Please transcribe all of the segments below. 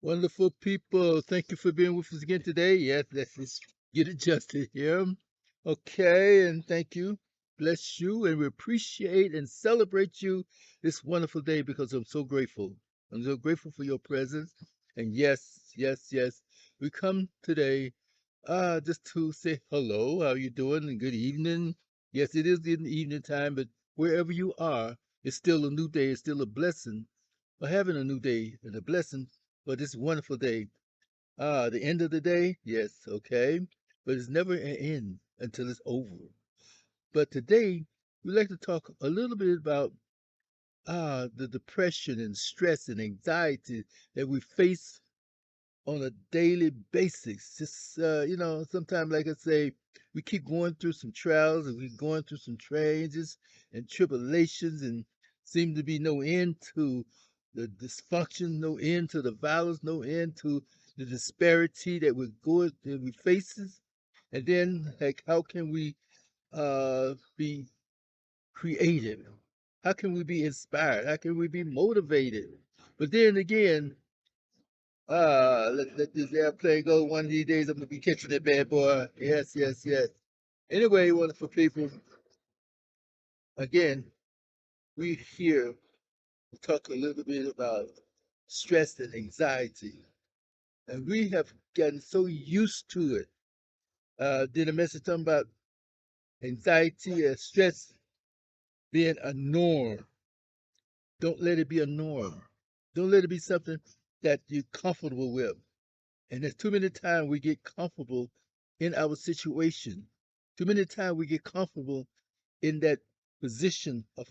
Wonderful people, thank you for being with us again today. Yes, let's just get adjusted here. Okay, and thank you. Bless you, and we appreciate and celebrate you this wonderful day because I'm so grateful. I'm so grateful for your presence. And yes, we come today just to say hello. How you doing? And good evening. Yes, it is in the evening time, but wherever you are, it's still a new day. It's still a blessing for having a new day and a blessing for this wonderful day. The end of the day, yes, okay, but it's never an end until it's over. But today, we'd like to talk a little bit about the depression and stress and anxiety that we face on a daily basis. Just sometimes, like I say, we keep going through some trials and we're going through some changes and tribulations, and seem to be no end to the dysfunction, no end to the violence, no end to the disparity that we faces. And then, like, how can we be creative? How can we be inspired? How can we be motivated? But then again, let this airplane go. One of these days, I'm gonna be catching that bad boy. Yes. Anyway, wonderful people. Again, we here to talk a little bit about stress and anxiety, and we have gotten so used to it. Did a message talking about anxiety and stress being a norm? Don't let it be a norm. Don't let it be something that you're comfortable with. And there's too many times we get comfortable in our situation. Too many times we get comfortable in that position of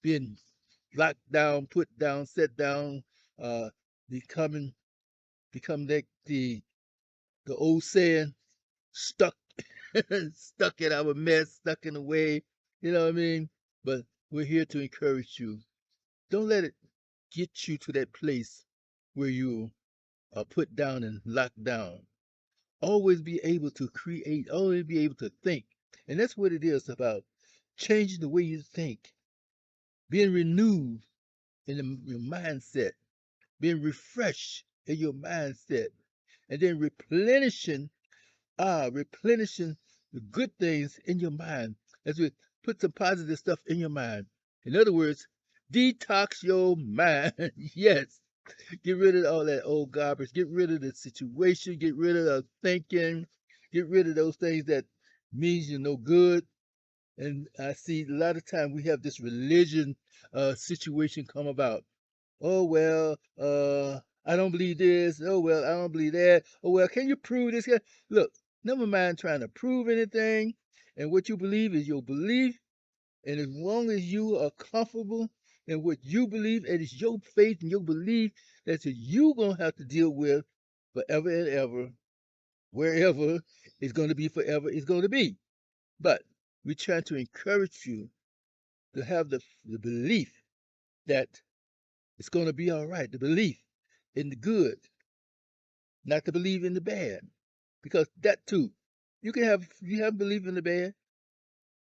being locked down, put down, set down, uh, becoming become that the old saying, stuck stuck in our mess, stuck in the way. You know what I mean? But we're here to encourage you. Don't let it get you to that place where you are put down and locked down. Always be able to create, always be able to think. And that's what it is about changing the way you think, being renewed in your mindset, being refreshed in your mindset, and then replenishing the good things in your mind as we put some positive stuff in your mind. In other words, detox your mind. Yes. Get rid of all that old garbage. Get rid of the situation. Get rid of the thinking. Get rid of those things that means you're no good. And I see a lot of time we have this religion situation come about. Oh well, I don't believe this. Oh well, I don't believe that. Oh well, can you prove this? Look, never mind trying to prove anything. And what you believe is your belief, and as long as you are comfortable in what you believe, and it's your faith and your belief that you gonna have to deal with forever and ever, wherever it's gonna be forever, it's gonna be. But we try to encourage you to have the belief that it's gonna be all right, the belief in the good, not to believe in the bad. Because that too, you have belief in the bad,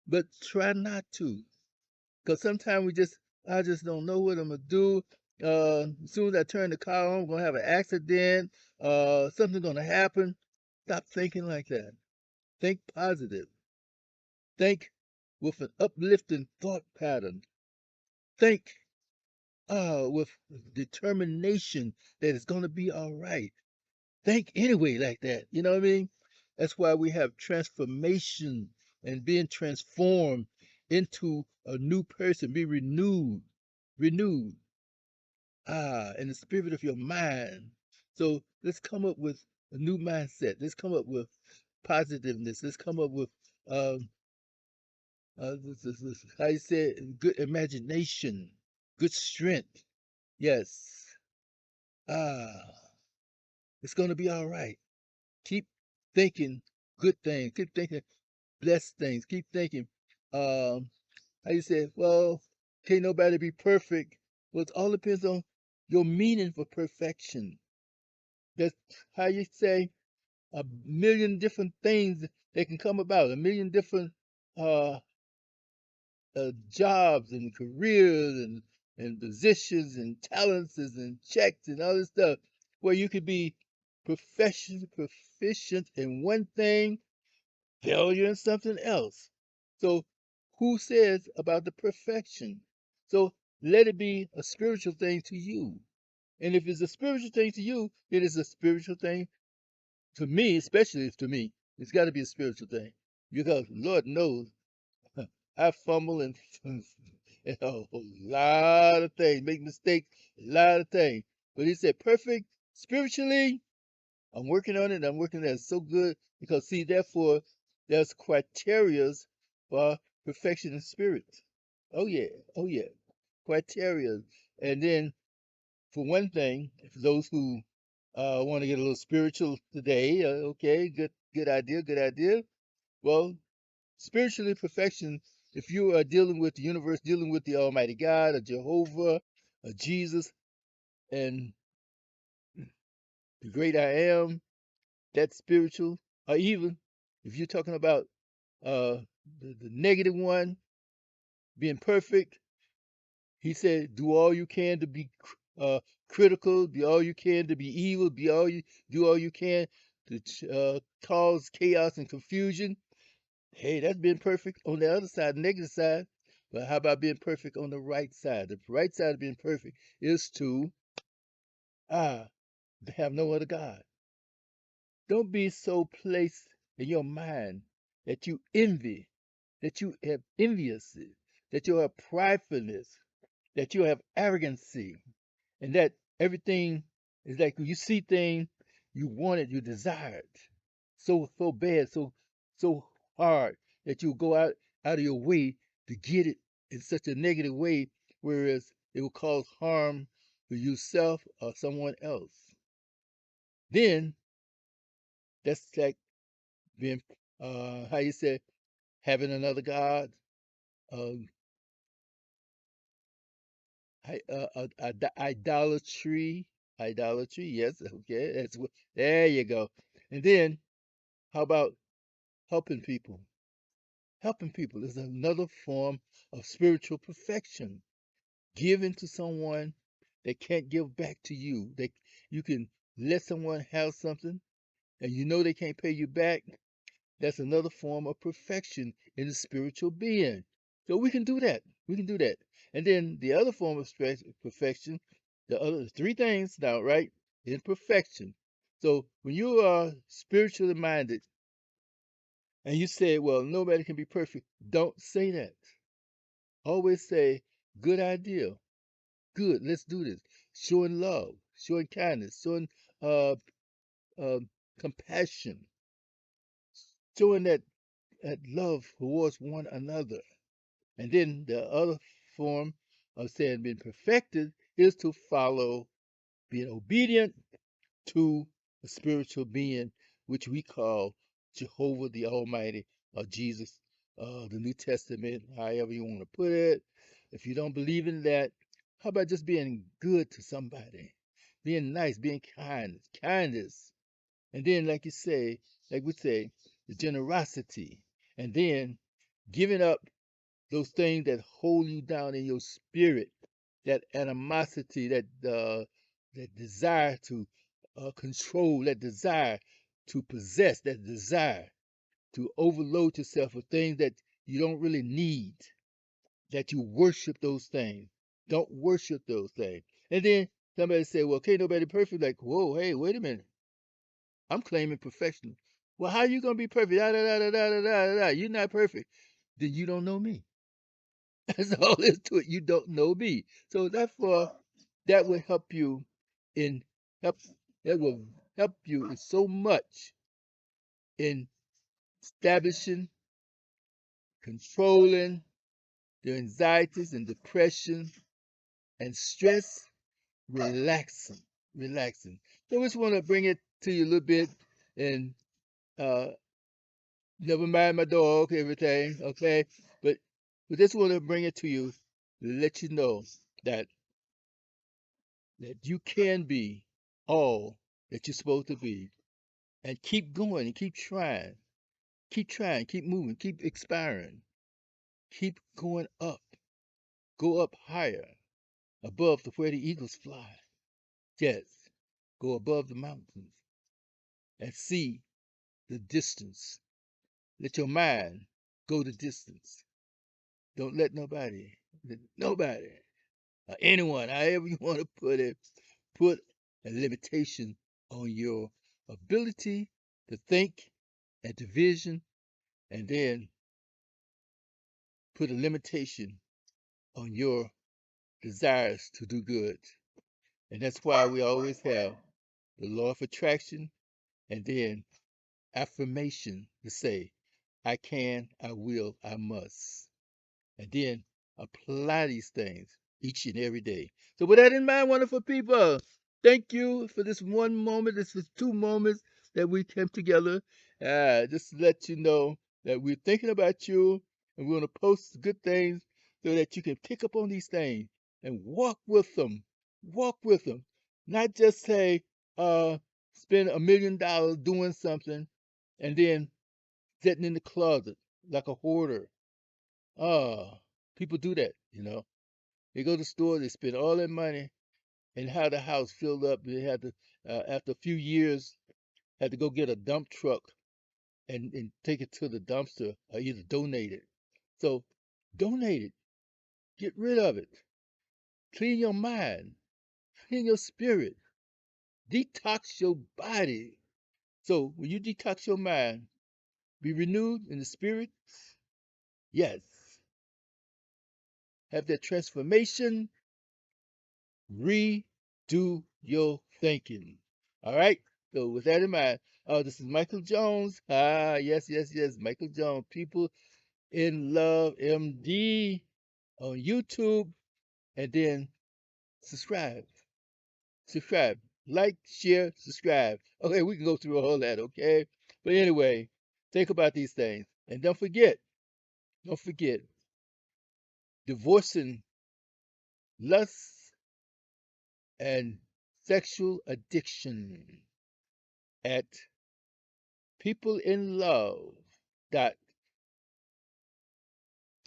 but try not to. Because sometimes I just don't know what I'm gonna do. As soon as I turn the car on, I'm gonna have an accident. Something's gonna happen. Stop thinking like that. Think positive. Think with an uplifting thought pattern. Think with determination that it's gonna be all right. Think anyway like that. You know what I mean? That's why we have transformation and being transformed into a new person, be renewed, in the spirit of your mind. So let's come up with a new mindset. Let's come up with positiveness. Let's come up with um, how you say it, good imagination, good strength. Yes. Ah, it's gonna be all right. Keep thinking good things. Keep thinking blessed things. Keep thinking, um, how you say, well, can't nobody be perfect. Well, it all depends on your meaning for perfection. That's how you say a million different things that can come about, a million different uh, jobs and careers and positions and talents and checks and all this stuff, where you could be proficient in one thing, failure in something else. So who says about the perfection? So let it be a spiritual thing to you. And if it's a spiritual thing to you, it is a spiritual thing to me, especially to me. It's got to be a spiritual thing because Lord knows I fumble and a lot of things, make mistakes, a lot of things. But he said, perfect spiritually, I'm working on it. I'm working on it so good because, see, therefore, there's criterias for perfection in spirit. Oh yeah, criteria. And then, for one thing, for those who want to get a little spiritual today, okay, good idea, good idea. Well, spiritually perfection, if you are dealing with the universe, dealing with the Almighty God, or Jehovah, or Jesus, and the great I am, that's spiritual. Or even if you're talking about the negative one, being perfect, he said, do all you can to be uh, critical, do all you can to be evil, do all you can to cause chaos and confusion. Hey, that's being perfect on the other side, the negative side. But how about being perfect on the right side? The right side of being perfect is to ah have no other God. Don't be so placed in your mind that you envy, that you have enviousness, that you have pridefulness, that you have arrogancy, and that everything is like you see things you wanted, you desired so bad, so hard that you go out of your way to get it in such a negative way, whereas it will cause harm to yourself or someone else. Then that's like being how you say having another god, uh, idolatry, idolatry. Yes, okay, that's what. There you go. And then how about helping people? Helping people is another form of spiritual perfection. Giving to someone that can't give back to you. That you can let someone have something and you know they can't pay you back. That's another form of perfection in the spiritual being. So we can do that. We can do that. And then the other form of perfection, the other three things now, right, is perfection. So when you are spiritually minded and you say, well, nobody can be perfect, don't say that. Always say, good idea. Good, let's do this. Showing love, showing kindness, showing uh, uh, compassion, showing that love towards one another. And then the other form of saying being perfected is to follow, being obedient to a spiritual being, which we call Jehovah the Almighty or Jesus, the New Testament, however you want to put it. If you don't believe in that, how about just being good to somebody? Being nice, being kindness. And then, like you say, like we say, the generosity. And then giving up those things that hold you down in your spirit, that animosity, that desire to control, that desire to possess, that desire to overload yourself with things that you don't really need, that you worship those things. Don't worship those things. And then somebody say, well, can't nobody perfect. Like, whoa, hey, wait a minute. I'm claiming perfection. Well, how you gonna be perfect? Da, da, da, da, da, da, da, da. You're not perfect. Then you don't know me. That's all there is to it. You don't know me. So therefore, that will help you in help that will help you in so much in establishing, controlling the anxieties and depression and stress, relaxing, relaxing. So I just want to bring it to you a little bit and uh never mind my dog, everything, okay? But we just want to bring it to you to let you know that you can be all that you're supposed to be and keep going and keep trying, keep moving, keep expiring, keep going up, go up higher, above the where the eagles fly. Yes, go above the mountains and see the distance. Let your mind go the distance. Don't let nobody, or anyone, however you want to put it, put a limitation on your ability to think and to vision, and then put a limitation on your desires to do good. And that's why we always have the law of attraction and then affirmation to say, I can, I will, I must. And then apply these things each and every day. So, with that in mind, wonderful people, thank you for this one moment. This was 2 moments that we came together. Just to let you know that we're thinking about you and we're going to post good things so that you can pick up on these things and walk with them. Walk with them. Not just say, spend $1 million doing something and then sitting in the closet like a hoarder. Ah, people do that. They go to the store, they spend all their money and have the house filled up. They had to, after a few years, had to go get a dump truck and take it to the dumpster or either donate it. So donate it, get rid of it, clean your mind, clean your spirit, detox your body. So when you detox your mind, be renewed in the spirit. Yes, have that transformation. Redo your thinking. All right. So with that in mind, this is Michael Jones. Yes, yes, yes, Michael Jones. People in Love MD on YouTube, and then subscribe, subscribe, like, share, subscribe. Okay, we can go through all that. Okay, but anyway, think about these things, and don't forget, divorcing lust and sexual addiction at people in love dot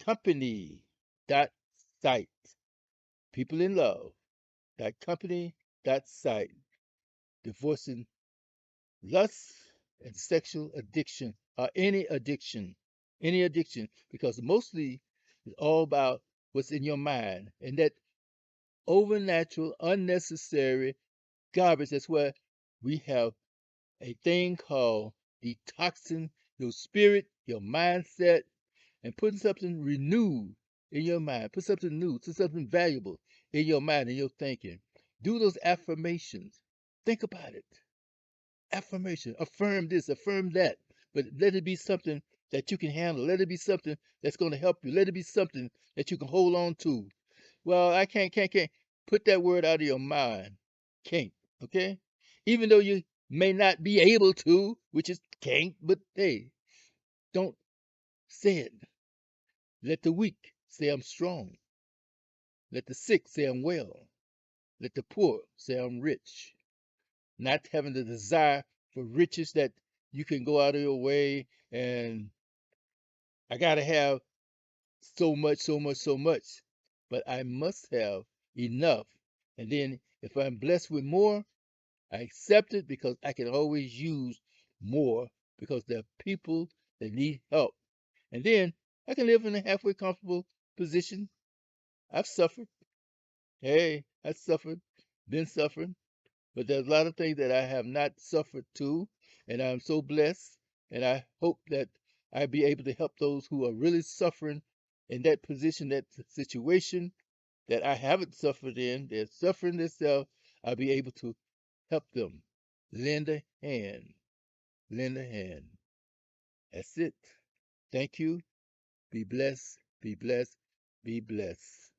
company dot site. People in love dot company dot site. Divorcing lust and sexual addiction, or any addiction, because mostly it's all about what's in your mind and that overnatural, unnecessary garbage. That's where we have a thing called detoxing your spirit, your mindset, and putting something renewed in your mind. Put something new, put something valuable in your mind and your thinking. Do those affirmations. Think about it. Affirmation. Affirm this, affirm that. But let it be something that you can handle. Let it be something that's going to help you. Let it be something that you can hold on to. Well, I can't. Put that word out of your mind. Can't. Okay? Even though you may not be able to, which is can't, but hey, don't say it. Let the weak say I'm strong. Let the sick say I'm well. Let the poor say I'm rich. Not having the desire for riches that you can go out of your way and I got to have so much, so much, so much. But I must have enough. And then if I'm blessed with more, I accept it because I can always use more because there are people that need help. And then I can live in a halfway comfortable position. I've suffered. Hey, I suffered, been suffering, but there's a lot of things that I have not suffered too, and I'm so blessed, and I hope that I be able to help those who are really suffering in that position, that situation that I haven't suffered in. They're suffering themselves. I'll be able to help them. Lend a hand. Lend a hand. That's it. Thank you. Be blessed. Be blessed. Be blessed.